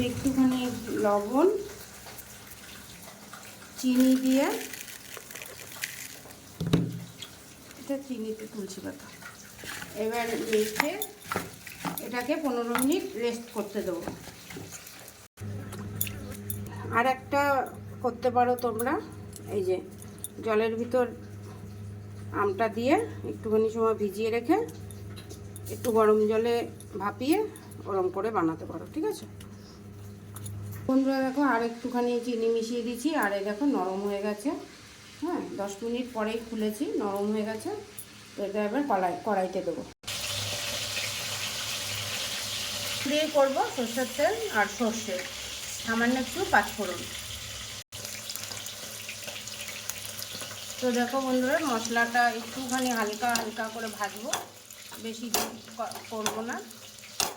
একটুখানি লবণ, চিনি দিয়ে, এটা চিনিতে তুলসী পাতা, এবার মেখে এটাকে 15 মিনিট রেস্ট করতে দেবো। আর একটা করতে পারো তোমরা, এই যে জলের ভিতর আমটা দিয়ে একটুখানি সময় ভিজিয়ে রেখে একটু গরম জলে ভাপিয়ে গরম করে বানাতে পারো, ঠিক আছে বন্ধুরা। দেখো আর একটুখানি চিনি মিশিয়ে দিচ্ছি, আর এই দেখো নরম হয়ে গেছে। হ্যাঁ, 10 মিনিট পরেই খুলেছি, নরম হয়ে গেছে। তো এটা এবার কড়াইতে দেবো। দিয়ে করবো সর্ষের তেল আর সর্ষে, সামান্য একটু পাঁচফোড়ন। তো দেখো বন্ধুরা, মশলাটা একটুখানি হালকা হালকা করে ভাজবো, বেশি করবো না।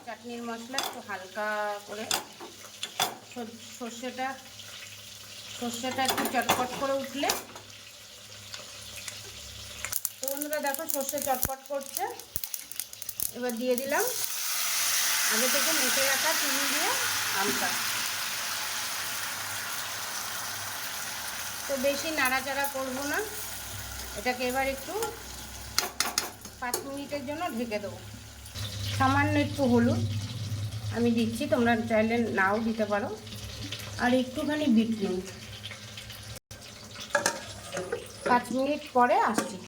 চাটনির মশলা একটু হালকা করে, সর্ষেটা একটু চটপট করে উঠলে। তো বন্ধুরা দেখো সর্ষে চটপট করছে, এবার দিয়ে দিলাম আগে থেকে মেখে রাখা চিনি দিয়ে আমটা। তো বেশি নাড়াচাড়া করবো না, এটাকে এবার একটু 5 মিনিটের জন্য ঢেকে দেবো। সামান্য একটু হলুদ আমি দিচ্ছি, তোমরা চাইলে নাও দিতে পারো। আর একটুখানি বিট নুন। 5 মিনিট পরে আসছি।